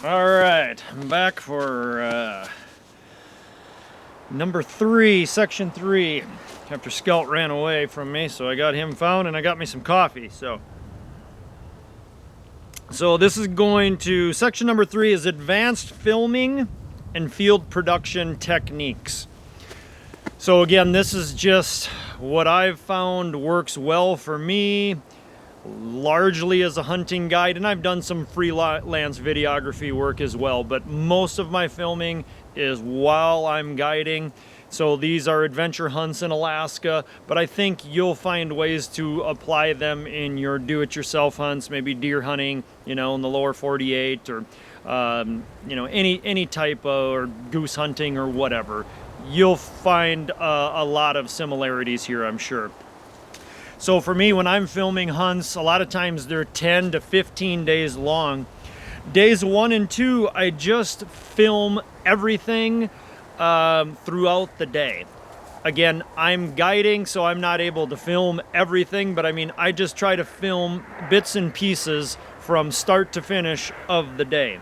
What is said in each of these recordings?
Alright, I'm back for number 3, section 3, after Scout ran away from me, so I got him found and I got me some coffee. So this is going to, section number 3 is advanced filming and field production techniques. So again, this is just what I've found works well for me, largely as a hunting guide, and I've done some freelance videography work as well, but most of my filming is while I'm guiding. So these are adventure hunts in Alaska, but I think you'll find ways to apply them in your do-it-yourself hunts, maybe deer hunting, in the lower 48, or any type of, or goose hunting or whatever. You'll find a lot of similarities here, I'm sure. So for me, when I'm filming hunts, a lot of times they're 10 to 15 days long. Days 1 and 2, I just film everything throughout the day. Again, I'm guiding, so I'm not able to film everything, but I just try to film bits and pieces from start to finish of the day.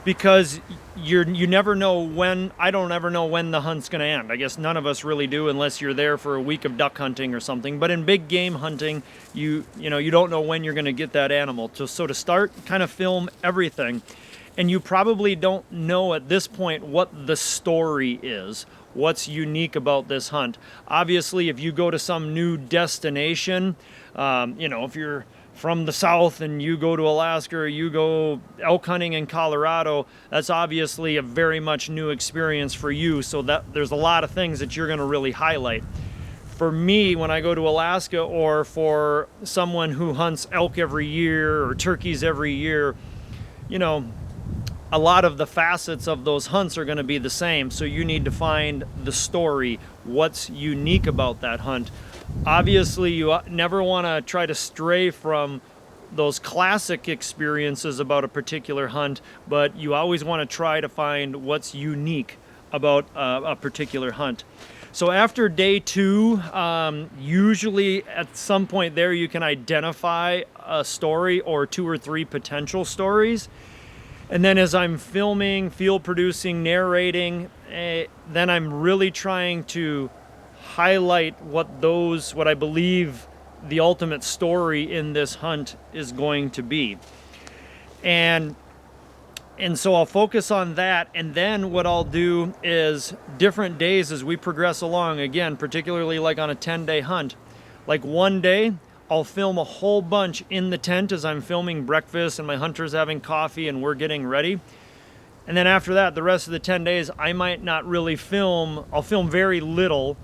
Because you never know when, I don't ever know when the hunt's going to end. I guess none of us really do unless you're there for a week of duck hunting or something. But in big game hunting, you don't know when you're going to get that animal. So to start, kind of film everything. And you probably don't know at this point what the story is, what's unique about this hunt. Obviously, if you go to some new destination, if you're from the south and you go to Alaska or you go elk hunting in Colorado, that's obviously a very much new experience for you, so that there's a lot of things that you're going to really highlight. For me, when I go to Alaska, or for someone who hunts elk every year or turkeys every year, a lot of the facets of those hunts are going to be the same, so you need to find the story, what's unique about that hunt. Obviously, you never want to try to stray from those classic experiences about a particular hunt, but you always want to try to find what's unique about a particular hunt. So after day 2, usually at some point there you can identify a story or 2 or 3 potential stories. And then as I'm filming, field producing, narrating, then I'm really trying to highlight what I believe the ultimate story in this hunt is going to be. And so I'll focus on that, and then what I'll do is different days as we progress along, again, particularly like on a 10-day hunt. Like one day, I'll film a whole bunch in the tent as I'm filming breakfast and my hunter's having coffee and we're getting ready. And then after that, the rest of the 10 days, I might not really film. I'll film very little,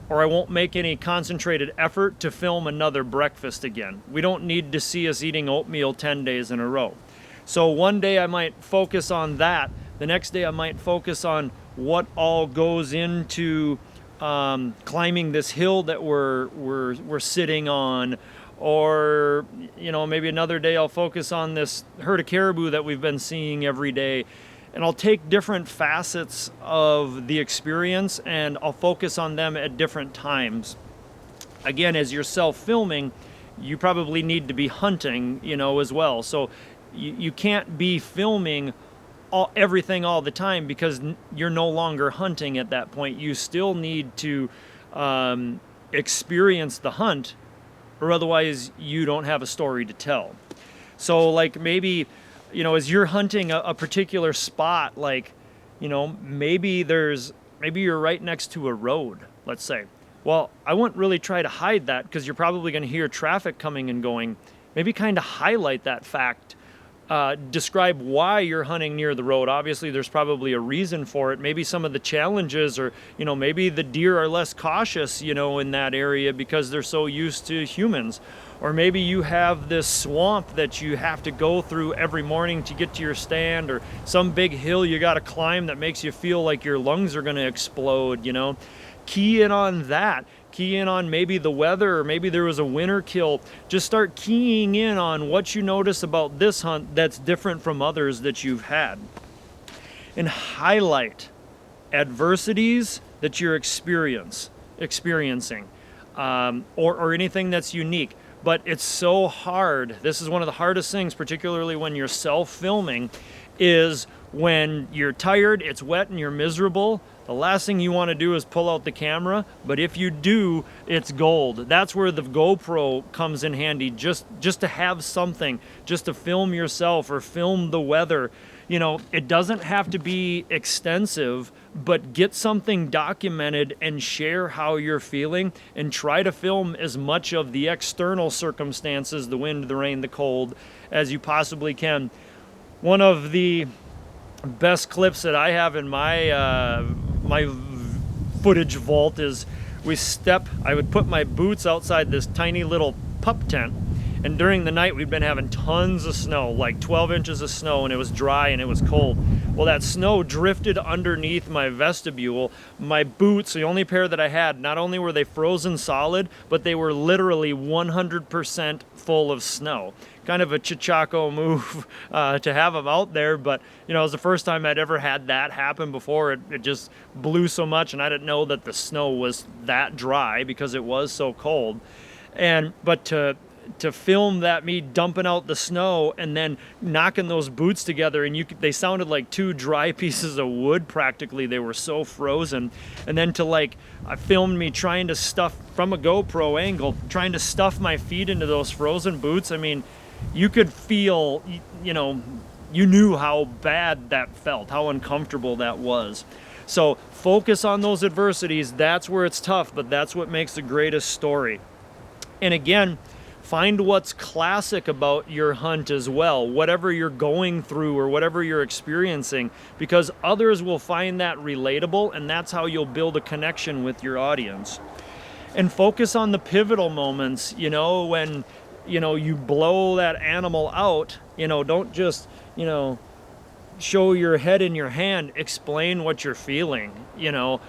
or I won't make any concentrated effort to film another breakfast again. We don't need to see us eating oatmeal 10 days in a row. So one day I might focus on that. The next day I might focus on what all goes into climbing this hill that we're sitting on, or maybe another day I'll focus on this herd of caribou that we've been seeing every day. And I'll take different facets of the experience and I'll focus on them at different times. Again, as you're self-filming, you probably need to be hunting, as well. So you can't be filming everything all the time, because you're no longer hunting at that point. You still need to experience the hunt, or otherwise you don't have a story to tell. So like maybe, as you're hunting a particular spot, like, maybe you're right next to a road, let's say. Well, I wouldn't really try to hide that, because you're probably going to hear traffic coming and going. Maybe kind of highlight that fact. Describe why you're hunting near the road. Obviously, there's probably a reason for it. Maybe some of the challenges, or, maybe the deer are less cautious, in that area because they're so used to humans. Or maybe you have this swamp that you have to go through every morning to get to your stand, or some big hill you got to climb that makes you feel like your lungs are going to explode, Key in on that. Key in on maybe the weather, or maybe there was a winter kill. Just start keying in on what you notice about this hunt that's different from others that you've had. And highlight adversities that you're experiencing, or anything that's unique. but it's so hard. This is one of the hardest things, particularly when you're self-filming, is when you're tired, it's wet, and you're miserable. The last thing you want to do is pull out the camera, but if you do, it's gold. That's where the GoPro comes in handy, just to have something, just to film yourself or film the weather. You know, it doesn't have to be extensive, but get something documented and share how you're feeling, and try to film as much of the external circumstances, the wind, the rain, the cold, as you possibly can. One of the best clips that I have in my my footage vault is I would put my boots outside this tiny little pup tent, and during the night we'd been having tons of snow, like 12 inches of snow, and it was dry and it was cold. Well, that snow drifted underneath my vestibule. My boots, the only pair that I had, not only were they frozen solid, but they were literally 100% full of snow. Kind of a Chichaco move to have them out there, but you know, it was the first time I'd ever had that happen before. It just blew so much, and I didn't know that the snow was that dry because it was so cold. But to film that, me dumping out the snow and then knocking those boots together, and they sounded like two dry pieces of wood practically. They were so frozen. And then I filmed me trying to stuff, from a GoPro angle, trying to stuff my feet into those frozen boots. I mean, you could feel, you know, you knew how bad that felt, how uncomfortable that was. So focus on those adversities. That's where it's tough, but that's what makes the greatest story. And again, find what's classic about your hunt as well, whatever you're going through or whatever you're experiencing, because others will find that relatable, and that's how you'll build a connection with your audience. And focus on the pivotal moments, you know, when, you know, you blow that animal out. You know, don't just, you know, show your head in your hand. Explain what you're feeling. You know,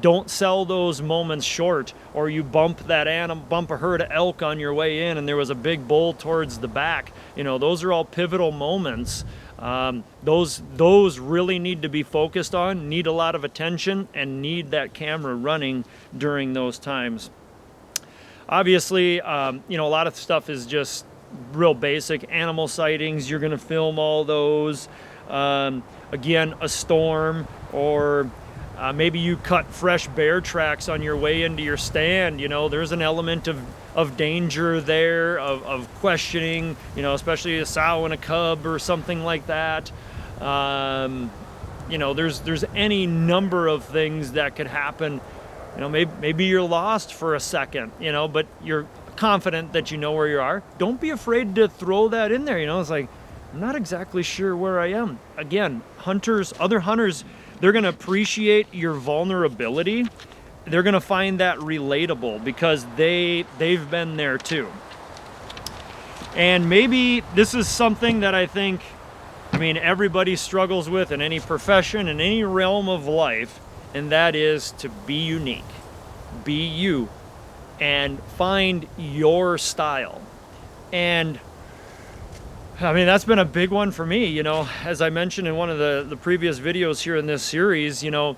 don't sell those moments short, or you bump a herd of elk on your way in and there was a big bull towards the back. You know, those are all pivotal moments. Those really need to be focused on, need a lot of attention, and need that camera running during those times. Obviously, you know, a lot of stuff is just real basic. Animal sightings, you're going to film all those. Again, a storm, or maybe you cut fresh bear tracks on your way into your stand. You know, there's an element of danger there, of questioning, you know, especially a sow and a cub or something like that. You know, there's any number of things that could happen. You know, maybe you're lost for a second, you know, but you're confident that you know where you are. Don't be afraid to throw that in there. You know, it's like, I'm not exactly sure where I am. Again, other hunters, they're going to appreciate your vulnerability. They're going to find that relatable because they've been there too. And maybe this is something that I mean, everybody struggles with in any profession, in any realm of life, and that is to be unique. Be you and find your style. And I mean, that's been a big one for me. You know, as I mentioned in one of the previous videos here in this series, you know,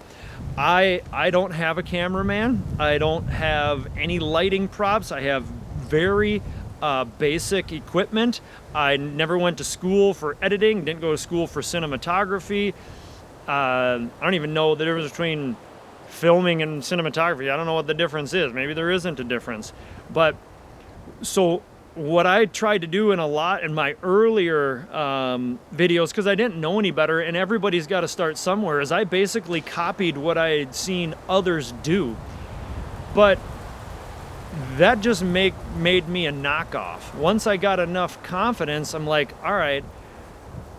I don't have a cameraman. I don't have any lighting props. I have very basic equipment. I never went to school for editing, didn't go to school for cinematography. I don't even know the difference between filming and cinematography. I don't know what the difference is. Maybe there isn't a difference. But so what I tried to do in my earlier videos, because I didn't know any better, and everybody's got to start somewhere, is I basically copied what I had seen others do. But that just made me a knockoff. Once I got enough confidence, I'm like, all right,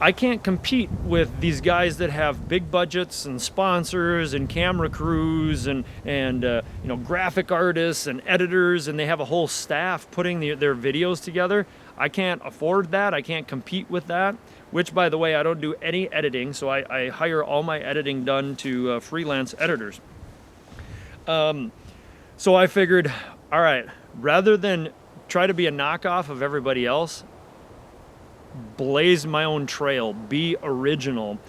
I can't compete with these guys that have big budgets and sponsors and camera crews and you know, graphic artists and editors, and they have a whole staff putting their videos together. I can't afford that. I can't compete with that, which, by the way, I don't do any editing, so I hire all my editing done to freelance editors. So I figured, all right, rather than try to be a knockoff of everybody else, blaze my own trail, be original.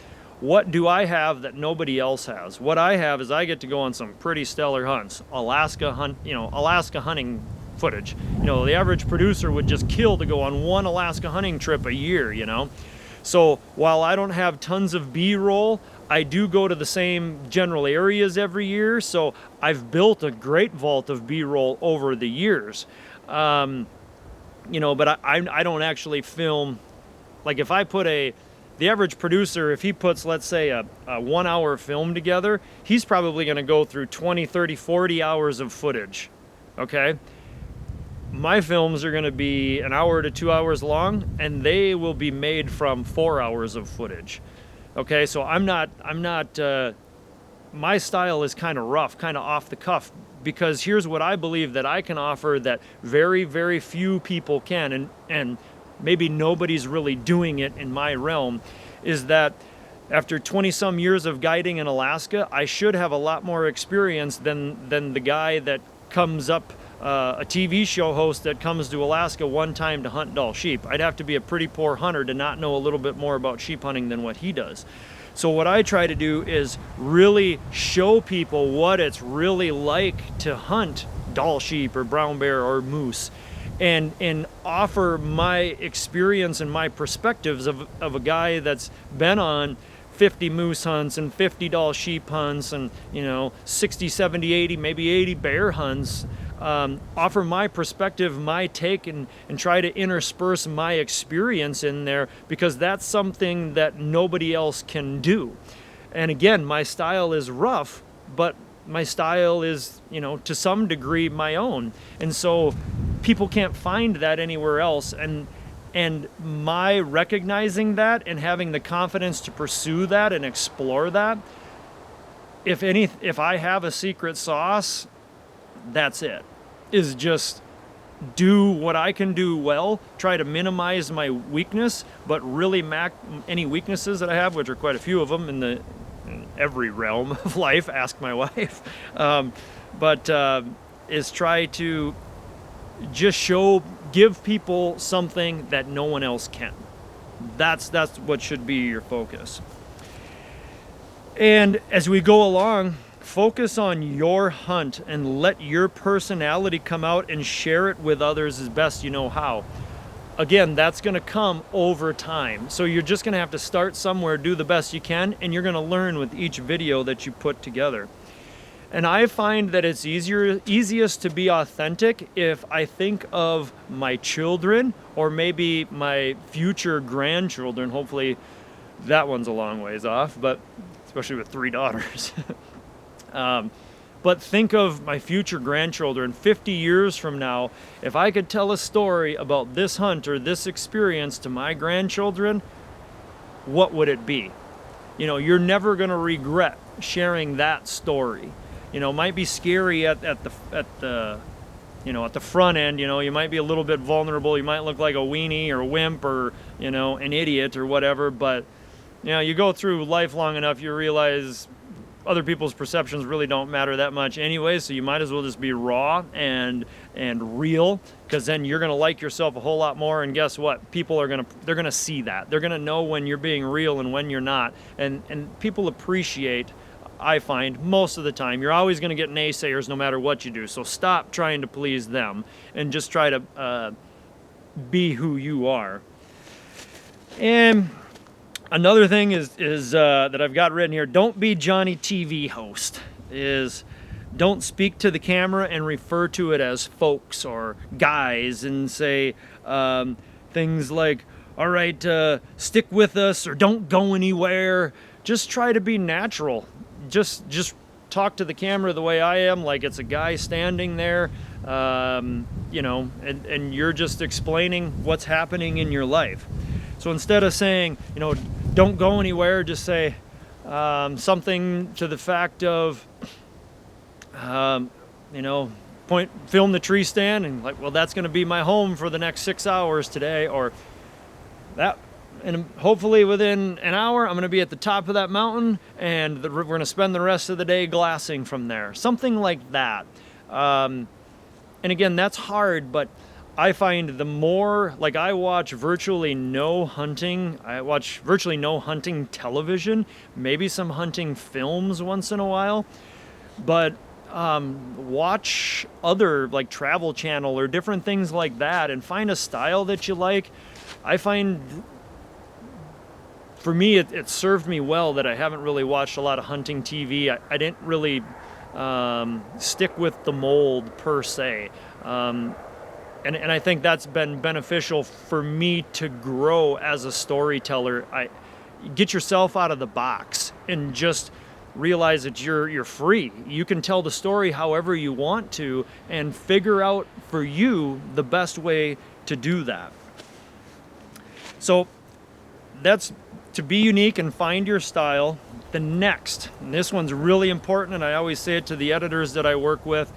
What do I have that nobody else has? What I have is I get to go on some pretty stellar hunts. Alaska hunting footage. You know, the average producer would just kill to go on one Alaska hunting trip a year, you know. So while I don't have tons of B-roll, I do go to the same general areas every year. So I've built a great vault of B-roll over the years. You know, but I don't actually film. Like if I put the average producer, if he puts, let's say, a 1 hour film together, he's probably going to go through 20, 30, 40 hours of footage. Okay. My films are going to be an hour to 2 hours long, and they will be made from 4 hours of footage. Okay. So my style is kind of rough, kind of off the cuff, because here's what I believe that I can offer that very, very few people can, and maybe nobody's really doing it in my realm, is that after 20 some years of guiding in Alaska, I should have a lot more experience than the guy that comes up, a TV show host that comes to Alaska one time to hunt Dall sheep. I'd have to be a pretty poor hunter to not know a little bit more about sheep hunting than what he does. So what I try to do is really show people what it's really like to hunt Dall sheep or brown bear or moose, and offer my experience and my perspectives of a guy that's been on 50 moose hunts and 50 Dall sheep hunts and, you know, 60, 70, 80, maybe 80 bear hunts. Offer my perspective, my take, and try to intersperse my experience in there, because that's something that nobody else can do. And again, my style is rough, but my style is, you know, to some degree my own. And so people can't find that anywhere else. And my recognizing that and having the confidence to pursue that and explore that, if I have a secret sauce, that's it. Is just do what I can do well, try to minimize my weakness, but really any weaknesses that I have, which are quite a few of them in every realm of life, ask my wife, is try to just give people something that no one else can. That's what should be your focus. And as we go along, focus on your hunt and let your personality come out and share it with others as best you know how. Again, that's going to come over time. So you're just going to have to start somewhere, do the best you can, and you're going to learn with each video that you put together. And I find that it's easiest to be authentic if I think of my children or maybe my future grandchildren. Hopefully that one's a long ways off, but especially with 3 daughters. But think of my future grandchildren 50 years from now. If I could tell a story about this hunt or this experience to my grandchildren, what would it be? You know, you're never going to regret sharing that story. You know, it might be scary at the front end. You know, you might be a little bit vulnerable. You might look like a weenie or a wimp or, you know, an idiot or whatever. But, you know, you go through life long enough, you realize other people's perceptions really don't matter that much anyway, so you might as well just be raw and real, because then you're going to like yourself a whole lot more. And guess what? People are they're going to see that. They're going to know when you're being real and when you're not. And people appreciate, I find, most of the time. You're always going to get naysayers no matter what you do. So stop trying to please them and just try to be who you are. And another thing is that I've got written here: don't be Johnny TV host. Don't speak to the camera and refer to it as folks or guys and say things like, all right, stick with us, or don't go anywhere. Just try to be natural. Just talk to the camera the way I am, like it's a guy standing there, you know, and you're just explaining what's happening in your life. So instead of saying, you know, don't go anywhere, just say something to the fact of, you know, film the tree stand, and like, well, that's going to be my home for the next 6 hours today, or that, and hopefully within an hour, I'm going to be at the top of that mountain, and we're going to spend the rest of the day glassing from there. Something like that. And again, that's hard, but I find the more, like, I watch virtually no hunting. I watch virtually no hunting television, maybe some hunting films once in a while. But watch other like Travel Channel or different things like that and find a style that you like. I find for me it served me well that I haven't really watched a lot of hunting TV. I didn't really stick with the mold per se. And I think that's been beneficial for me to grow as a storyteller. Get yourself out of the box and just realize that you're free. You can tell the story however you want to and figure out for you the best way to do that. So that's to be unique and find your style. The next, and this one's really important, and I always say it to the editors that I work with,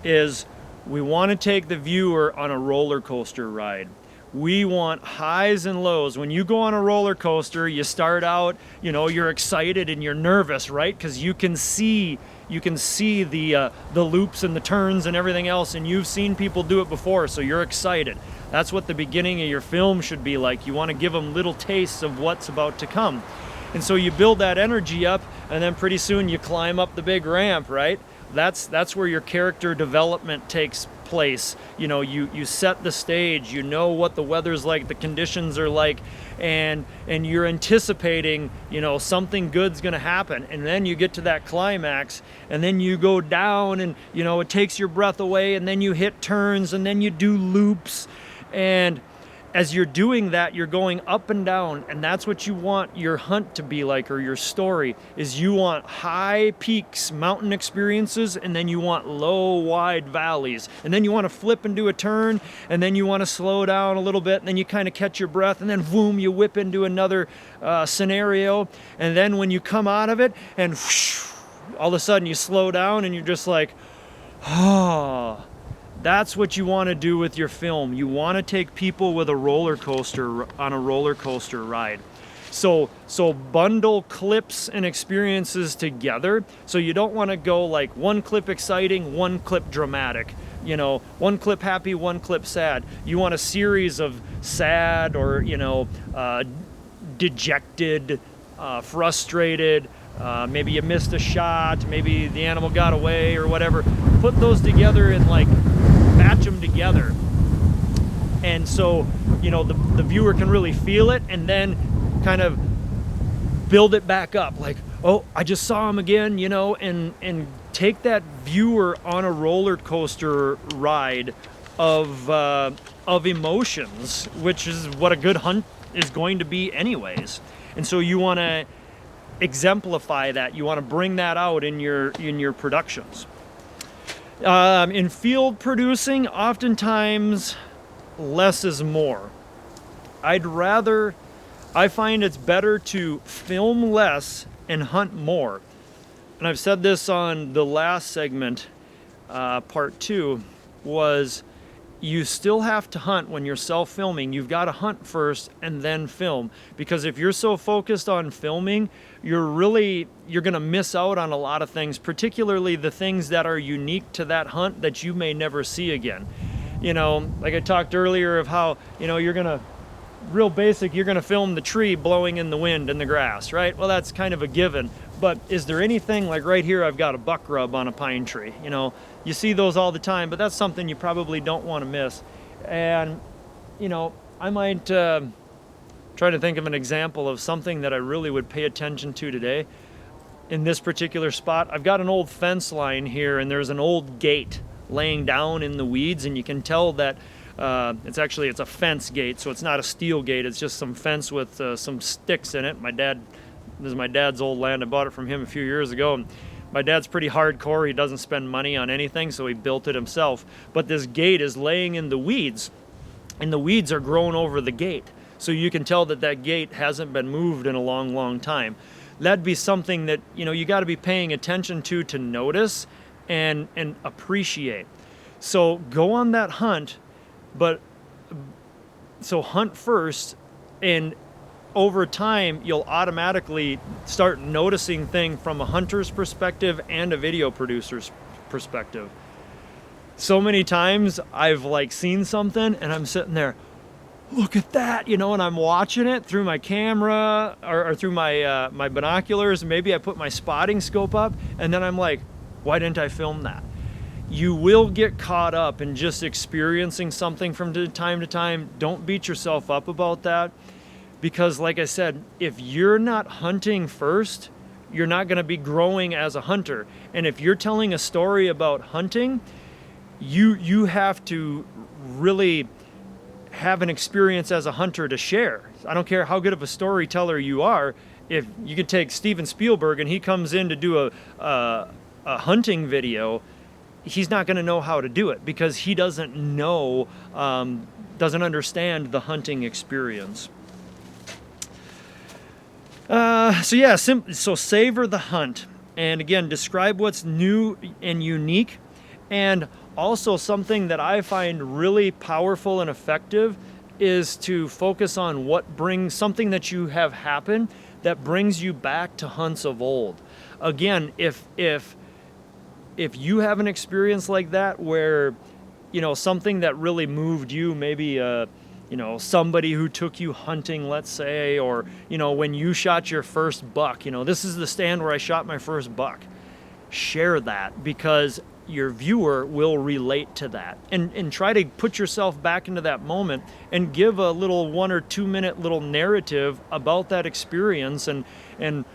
is we want to take the viewer on a roller coaster ride. We want highs and lows. When you go on a roller coaster, you start out, you're excited and you're nervous, right? Because you can see the loops and the turns and everything else, and you've seen people do it before, so you're excited. That's what the beginning of your film should be like. You want to give them little tastes of what's about to come. And so you build that energy up, and then pretty soon you climb up the big ramp, right? That's where your character development takes place. You set the stage, you know what the weather's like, the conditions are like, and you're anticipating, something good's gonna happen. And then you get to that climax, and then you go down, and it takes your breath away, and then you hit turns, and then you do loops. And as you're doing that, you're going up and down, and that's what you want your hunt to be like, or your story, is you want high peaks, mountain experiences, and then you want low, wide valleys. And then you want to flip and do a turn, and then you want to slow down a little bit, and then you kind of catch your breath, and then boom, you whip into another scenario. And then when you come out of it, and whoosh, all of a sudden you slow down, and you're just like, oh. That's what you want to do with your film. You want to take people with a roller coaster on a roller coaster ride. So bundle clips and experiences together. So you don't want to go like one clip exciting, one clip dramatic. One clip happy, one clip sad. You want a series of sad or dejected, frustrated. Maybe you missed a shot. Maybe the animal got away or whatever. Put those together and batch them together, and so the viewer can really feel it, and then kind of build it back up, like, oh, I just saw him again, and take that viewer on a roller coaster ride of emotions, which is what a good hunt is going to be anyways. And so you want to exemplify that. You want to bring that out in your productions. In field producing, oftentimes less is more. I find it's better to film less and hunt more. And I've said this on the last segment, part 2, was you still have to hunt when you're self-filming. You've got to hunt first and then film, because if you're so focused on filming, you're going to miss out on a lot of things, particularly the things that are unique to that hunt that you may never see again. Like I talked earlier of how, you're going to film the tree blowing in the wind in the grass, right? Well, that's kind of a given. But is there anything, like right here, I've got a buck rub on a pine tree. You see those all the time, but that's something you probably don't want to miss. And, I might try to think of an example of something that I really would pay attention to today. In this particular spot, I've got an old fence line here, and there's an old gate laying down in the weeds, and you can tell that it's a fence gate, so it's not a steel gate. It's just some fence with some sticks in it. This is my dad's old land. I bought it from him a few years ago. And my dad's pretty hardcore. He doesn't spend money on anything, so he built it himself. But this gate is laying in the weeds, and the weeds are growing over the gate. So you can tell that gate hasn't been moved in a long, long time. That'd be something that, you got to be paying attention to notice and appreciate. So go on that hunt, so hunt first, and over time, you'll automatically start noticing things from a hunter's perspective and a video producer's perspective. So many times I've seen something and I'm sitting there, look at that, and I'm watching it through my camera or through my binoculars. Maybe I put my spotting scope up, and then I'm like, Why didn't I film that? You will get caught up in just experiencing something from time to time. Don't beat yourself up about that, because like I said, if you're not hunting first, you're not going to be growing as a hunter. And if you're telling a story about hunting, you have to really have an experience as a hunter to share. I don't care how good of a storyteller you are. If you could take Steven Spielberg and he comes in to do a hunting video, he's not going to know how to do it because he doesn't know, doesn't understand the hunting experience. So savor the hunt. And again, describe what's new and unique. And also something that I find really powerful and effective is to focus on what brings something that you have happen that brings you back to hunts of old. Again, if you have an experience like that where, something that really moved you, maybe somebody who took you hunting, let's say, or, when you shot your first buck, this is the stand where I shot my first buck. Share that, because your viewer will relate to that, and try to put yourself back into that moment and give a little 1 or 2 minute little narrative about that experience, and let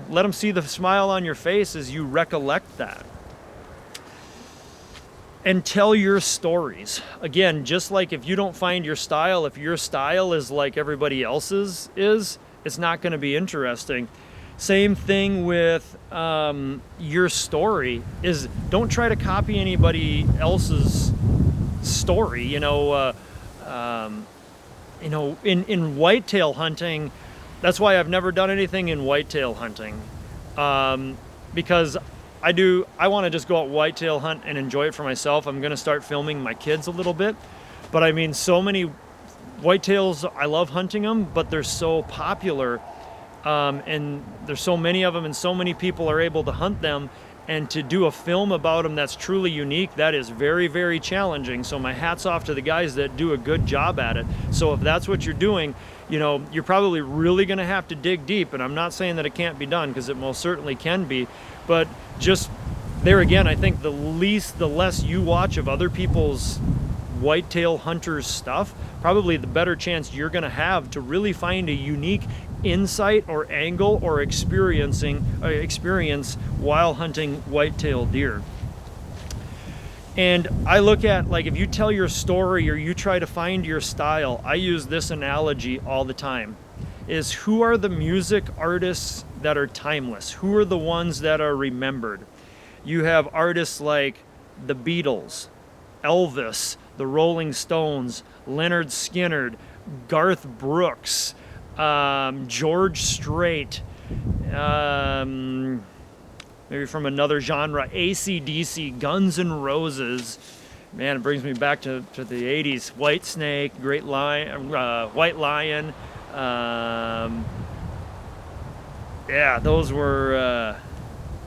them see the smile on your face as you recollect that. And tell your stories. Again, just like if you don't find your style, if your style is like everybody else's it's not going to be interesting. Same thing with your story is, don't try to copy anybody else's story. In whitetail hunting, that's why I've never done anything in whitetail hunting, because I want to just go out whitetail hunt and enjoy it for myself. I'm going to start filming my kids a little bit, but I mean, so many whitetails, I love hunting them, but they're so popular. And there's so many of them, and so many people are able to hunt them, and to do a film about them that's truly unique, that is very, very challenging. So my hat's off to the guys that do a good job at it. So if that's what you're doing, you're probably really going to have to dig deep. And I'm not saying that it can't be done, because it most certainly can be. But just there again, I think the less you watch of other people's whitetail hunters stuff, probably the better chance you're going to have to really find a unique insight or angle or experience while hunting whitetail deer. And I look at, like, if you tell your story or you try to find your style, I use this analogy all the time, is who are the music artists that are timeless? Who are the ones that are remembered? You have artists like the Beatles, Elvis, the Rolling Stones, Leonard Skinner, Garth Brooks, George Strait, maybe from another genre, AC/DC, Guns N' Roses. Man, it brings me back to the 80s. Whitesnake, White Lion. Those were,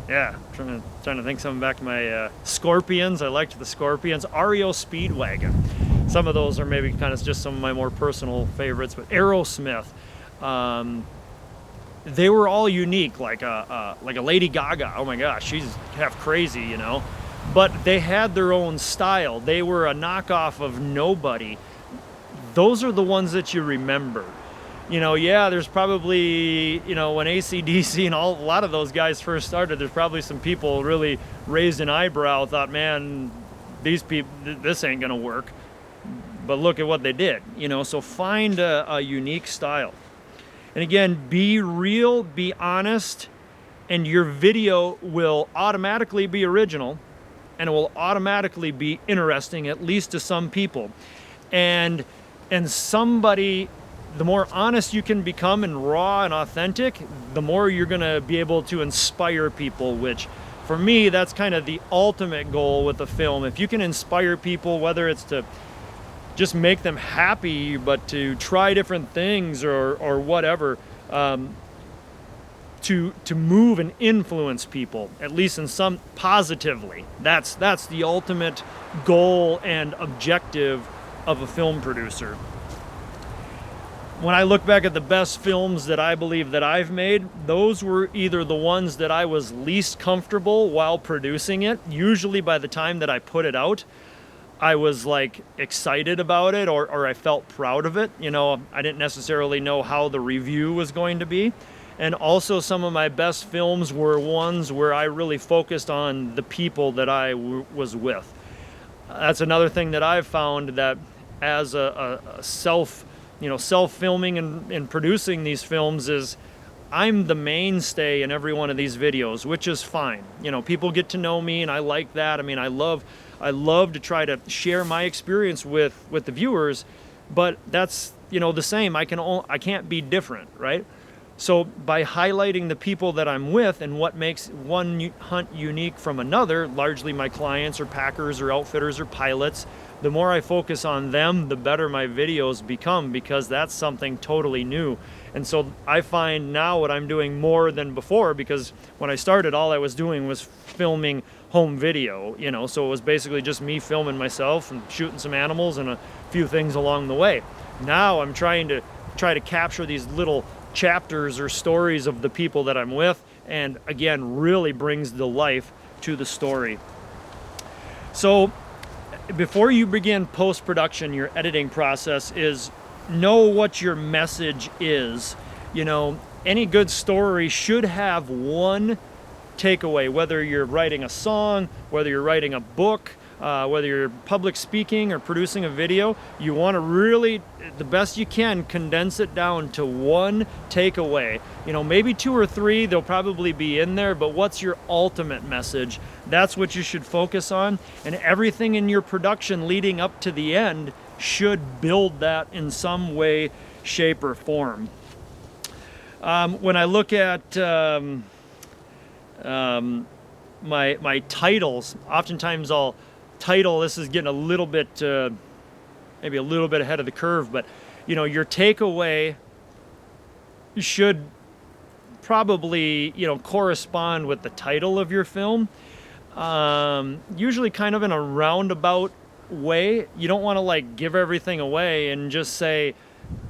trying to think something back to my Scorpions. I liked the Scorpions. REO Speedwagon. Some of those are maybe kind of just some of my more personal favorites, but Aerosmith. They were all unique, like a Lady Gaga. Oh my gosh, she's half crazy, But they had their own style. They were a knockoff of nobody. Those are the ones that you remember. There's probably, when AC/DC and a lot of those guys first started, there's probably some people really raised an eyebrow, thought, man, these people, this ain't gonna work. But look at what they did, So find a unique style. And again, be real, be honest, and your video will automatically be original, and it will automatically be interesting, at least to some people. And somebody, the more honest you can become and raw and authentic, the more you're gonna be able to inspire people, which for me, that's kind of the ultimate goal with the film. If you can inspire people, whether it's to just make them happy, but to try different things or whatever, to move and influence people, at least in some positively. That's the ultimate goal and objective of a film producer. when I look back at the best films that I believe that I've made, those were either the ones that I was least comfortable while producing it. Usually by the time that I put it out, I was like excited about it, or I felt proud of it. You know, I didn't necessarily know how the review was going to be. And also some of my best films were ones where I really focused on the people that I was with. That's another thing that I've found, that as a self-filming and producing these films, is I'm the mainstay in every one of these videos, which is fine. You know, people get to know me, and I like that. I mean, I love to try to share my experience with the viewers, but that's, you know, the same. I can't be different, right? So by highlighting the people that I'm with and what makes one hunt unique from another, largely my clients or packers or outfitters or pilots, the more I focus on them, the better my videos become, because that's something totally new. And so I find now what I'm doing more than before, because when I started, all I was doing was filming home video, you know, so it was basically just me filming myself and shooting some animals and a few things along the way. Now I'm trying to capture these little chapters or stories of the people that I'm with, and again, really brings the life to the story. So before you begin post-production, your editing process is know what your message is. You know, any good story should have one takeaway, whether you're writing a song, whether you're writing a book, whether you're public speaking or producing a video. You want to really, the best you can, condense it down to one takeaway. You know, maybe 2 or 3, they'll probably be in there, but what's your ultimate message? That's what you should focus on, and everything in your production leading up to the end should build that in some way, shape, or form. When I look at my titles, oftentimes I'll title, this is getting a little bit, maybe a little bit ahead of the curve, but you know, your takeaway should probably, you know, correspond with the title of your film. Usually kind of in a roundabout way. You don't want to like give everything away and just say,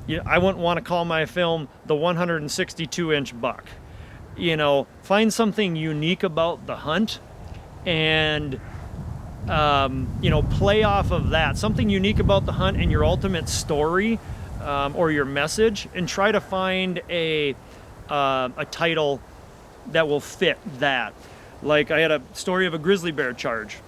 you know, I wouldn't want to call my film the 162-inch buck. You know, find something unique about the hunt and you know, play off of that, something unique about the hunt and your ultimate story, or your message, and try to find a title that will fit that. Like, I had a story of a grizzly bear charge.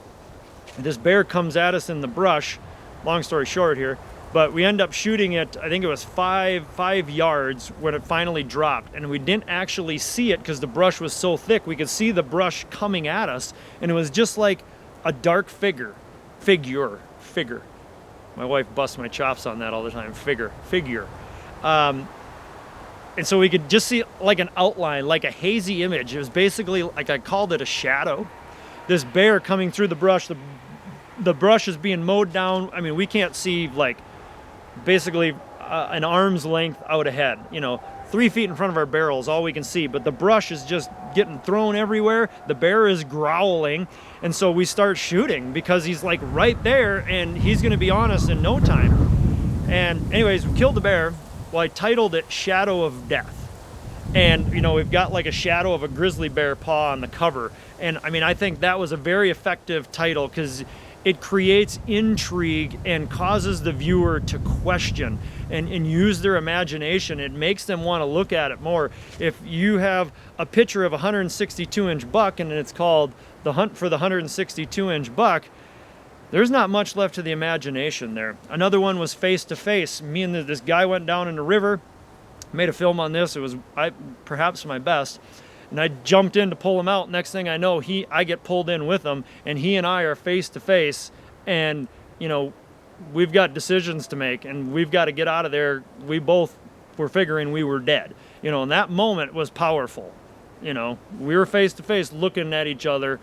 This bear comes at us in the brush, long story short here, but we end up shooting it, I think it was five yards when it finally dropped, and we didn't actually see it because the brush was so thick. We could see the brush coming at us, and it was just like a dark figure. My wife busts my chops on that all the time. Figure. And so we could just see like an outline, like a hazy image. It was basically like, I called it a shadow. This bear coming through the brush. The brush is being mowed down. I mean, we can't see like basically an arm's length out ahead. You know, 3 feet in front of our barrel is all we can see, but the brush is just getting thrown everywhere. The bear is growling, and so we start shooting because he's like right there, and he's going to be on us in no time. And anyways, we killed the bear. Well, I titled it Shadow of Death. And, you know, we've got like a shadow of a grizzly bear paw on the cover. And I mean, I think that was a very effective title because it creates intrigue and causes the viewer to question and use their imagination. It makes them want to look at it more. If you have a picture of a 162-inch buck and it's called The Hunt for the 162-inch Buck, there's not much left to the imagination there. Another one was Face to Face. Me and this guy went down in the river, made a film on this. It was perhaps my best. And I jumped in to pull him out. Next thing I know, I get pulled in with him, and he and I are face to face. And, you know, we've got decisions to make, and we've got to get out of there. We both were figuring we were dead. You know, and that moment was powerful. You know, we were face to face looking at each other.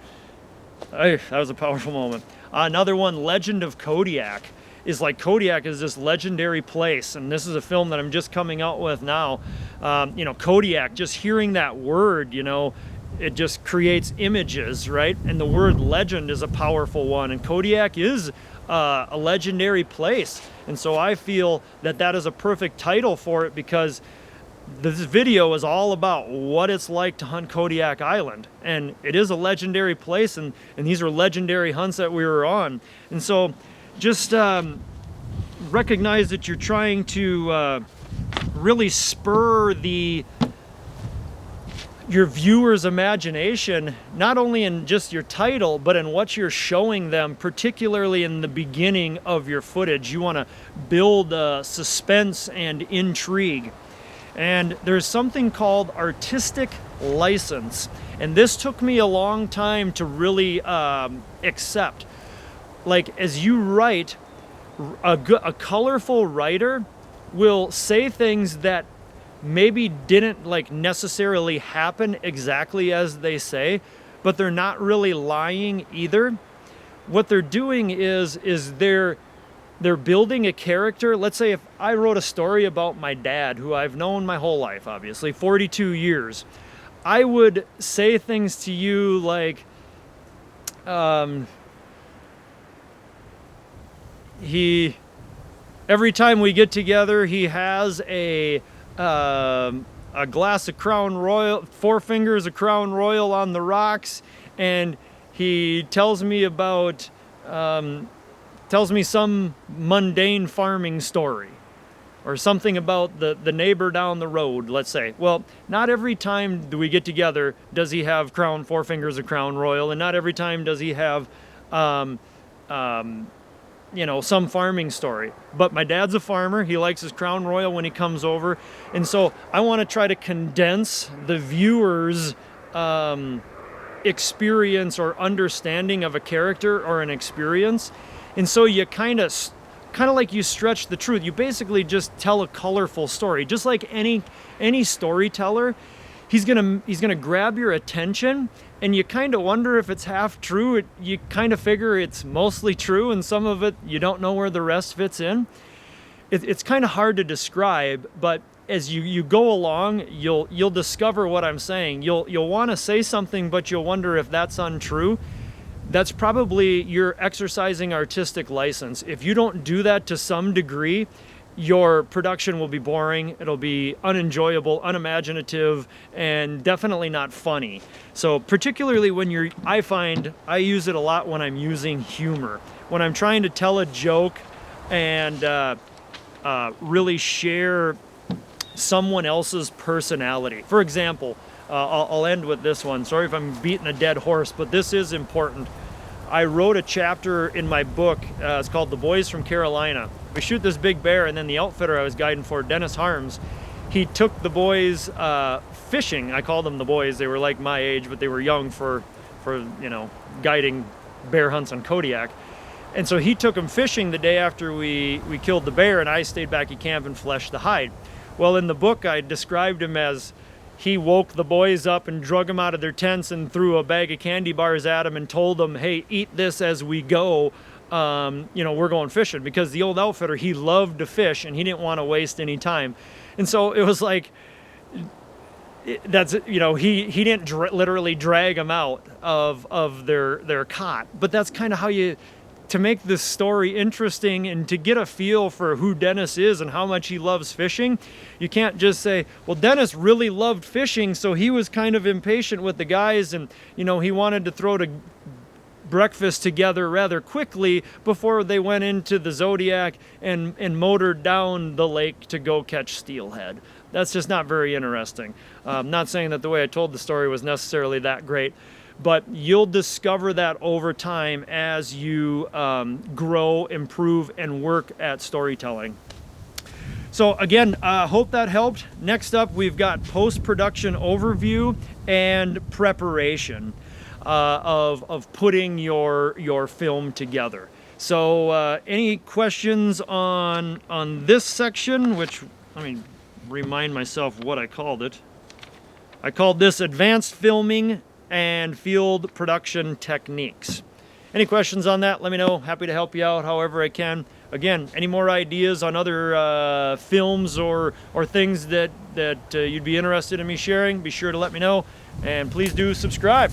That was a powerful moment. Another one, Legend of Kodiak, is like Kodiak is this legendary place, and this is a film that I'm just coming out with now. You know, Kodiak, just hearing that word, you know, it just creates images, right? And the word legend is a powerful one, and Kodiak is a legendary place. And so I feel that that is a perfect title for it, because this video is all about what it's like to hunt Kodiak Island. And it is a legendary place, and these are legendary hunts that we were on. And so just recognize that you're trying to really spur your viewer's imagination, not only in just your title, but in what you're showing them, particularly in the beginning of your footage. You want to build suspense and intrigue. And there's something called artistic license. And this took me a long time to really accept. Like, as you write, a colorful writer will say things that maybe didn't like necessarily happen exactly as they say, but they're not really lying either. What they're doing is they're building a character. Let's say if I wrote a story about my dad, who I've known my whole life, obviously 42 years, I would say things to you like, every time we get together, he has a glass of Crown Royal, 4 fingers of Crown Royal on the rocks, and he tells me about, tells me some mundane farming story, or something about the neighbor down the road, let's say. Well, not every time do we get together does he have 4 fingers of Crown Royal, and not every time does he have, you know, some farming story. But my dad's a farmer. He likes his Crown Royal when he comes over. And so I want to try to condense the viewer's experience or understanding of a character or an experience. And so you kind of like you stretch the truth. You basically just tell a colorful story. Just like any storyteller, he's gonna grab your attention, and you kind of wonder if it's half true. You kind of figure it's mostly true, and some of it you don't know where the rest fits in. It's kind of hard to describe, but as you go along, you'll discover what I'm saying. You'll want to say something, but you'll wonder if that's untrue. That's probably you're exercising artistic license. If you don't do that to some degree, your production will be boring, it'll be unenjoyable, unimaginative, and definitely not funny. So particularly when I find I use it a lot when I'm using humor. When I'm trying to tell a joke and really share someone else's personality. For example, I'll end with this one. Sorry if I'm beating a dead horse, but this is important. I wrote a chapter in my book, it's called The Boys from Carolina. We shoot this big bear, and then the outfitter I was guiding for, Dennis Harms, he took the boys fishing. I call them the boys. They were like my age, but they were young for you know, guiding bear hunts on Kodiak. And so he took them fishing the day after we killed the bear, and I stayed back at camp and fleshed the hide. Well, in the book, I described him as he woke the boys up and drug them out of their tents and threw a bag of candy bars at them and told them, hey, eat this as we go. You know, we're going fishing, because the old outfitter, he loved to fish and he didn't want to waste any time. And so it was like, that's, you know, he didn't literally drag them out of their cot, but that's kind of how to make this story interesting and to get a feel for who Dennis is and how much he loves fishing. You can't just say, well, Dennis really loved fishing, so he was kind of impatient with the guys, and, you know, he wanted to throw to breakfast together rather quickly before they went into the Zodiac and motored down the lake to go catch steelhead. That's just not very interesting. I'm not saying that the way I told the story was necessarily that great, but you'll discover that over time as you grow, improve, and work at storytelling. So again, hope that helped. Next up, we've got post-production overview and preparation of putting your film together. So any questions on this section, which, let me remind myself what I called it. I called this Advanced Filming and Field Production Techniques. Any questions on that, let me know. Happy to help you out however I can. Again, any more ideas on other films or things that you'd be interested in me sharing, be sure to let me know. And please do subscribe.